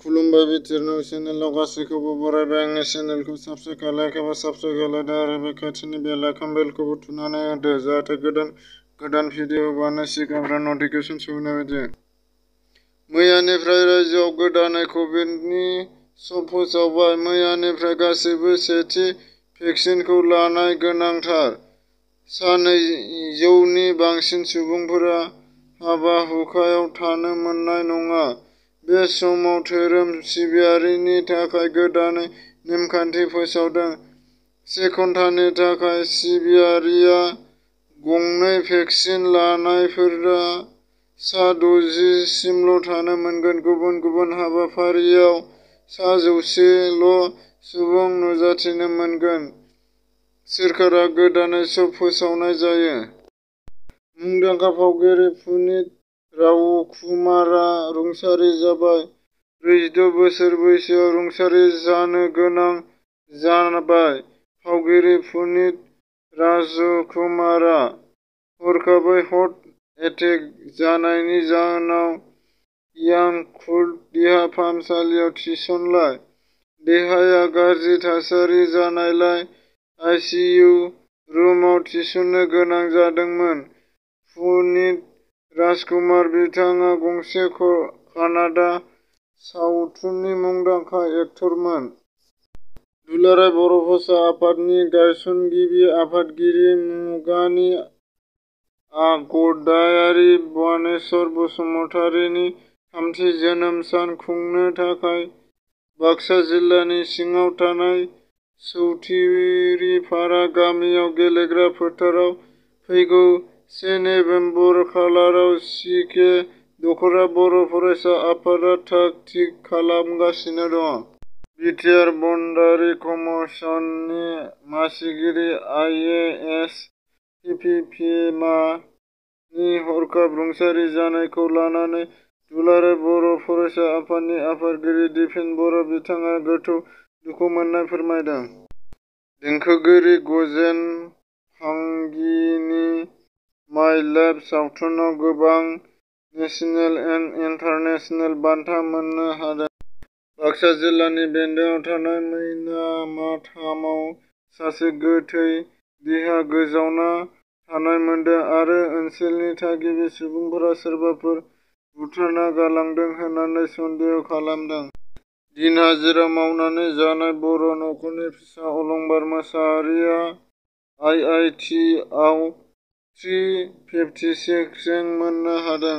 खुलुमबाय बिटिआर चेनेलाव गासैखौबो बरायबाय। आंनि चेनेलखौ साबस्क्राइब लाइक एबा साबस्क्राइब खालामदो आरो बे खाथिनि बेल आइकन बेलखौबो थुनानै होदो जाहाथे गोदान भिडिअ हगारनायनि सिगांनो नटिफिकेसन सौहैनाय बायदि। मैयानिफ्राय रायजोआव गोदानै कभिडनि फोसावबाय। मैयानिफ्राय गासैबो सेथि भेक्सिनखौ लानाया गोनांथार। सा 200नि बांसिन सुबुंफोरा हाबा-हुखायाव थानो मोननाय नङा। बे समाव धोरोम सिबियारिनि थाखाय गोदानै नेमखान्थि फोसावदों। 1 घन्टानि थाखाय सिबियारिया गंनै भेक्सिन लानायफोरा सा 60 सिमल' थानो मोनगोन। गुबुन गुबुन हाबाफारियाव सा 100ल' सुबुं नुजाथिनो मोनगोन। सोरखारा गोदानै फोसावनाय जायो। मुंदांखा फावगिरि पुनीत राजकुमारआ रुंसारि जाबाय। 46 बोसोर बैसोआव रुंसारि जानो गोनां जाबाय। फावगिरि पुनीत राजकुमारआ हरखाबै हार्ट एटेक जानायनि जाहोनाव याकुल्ट देहा फाहामसालियाव थिसनजानाय। देहाया गाज्रि थासारि जानायलाय आइसिइउ रुमाव थिसननो गोनां जादोंमोन। पुनीत राजकुमार बिथाङा गंसे कानाडा सावथुननि मुंदांखा एक्टरमोन। दुलाराय बर' भाषा आफादनि गायसनगिरि आफादगिरि मुगानि आगदायारि बानेश्वर बसुमतारीनि थामथि जोनोम सान खुंनो थाखाय बाक्सा जिल्लानि सिङाव थानाय सौथिरिपारा गामियाव गेलेग्रा फोथाराव फैगौ 1 नबेम्बर खालाराव सि के दख'रा बर' फरायसा आफादा थाग-थिग खालामगासिनो दं। बिटिआर ब'न्डारि कमिसननि मासिगिरि आइ ए एस पिपिएमनि हरखाब रुंसारि जानायखौ लानानै दुलाराय बर' फरायसा आफादनि आफादगिरि दिपेन बर' बिथाङा गोथौ दुखु मोननाय फोरमायदों। देंखोगिरि गजेन भांगिनि माइ लाइफ सावथुनाव गोबां नेशनेल एन्ड इन्टारनेशनेल बान्था मोननो हादों। बाक्सा जिल्लानि बेन्दोआव थानाय मैनामाथामाव सासे गोथै देहा गोजावना थानाय मोनदों आरो ओनसोलनि थागिबि सुबुंफोरा सोरबाफोर बुथारना गालांदों होननानै सन्देह खालामदों। दिन हाजिरा मावनानै जानाय बर' नखरनि फिसा अलंबार मोसाहारिया आइ आइ टि आव 356 रेंक मोननो हादों।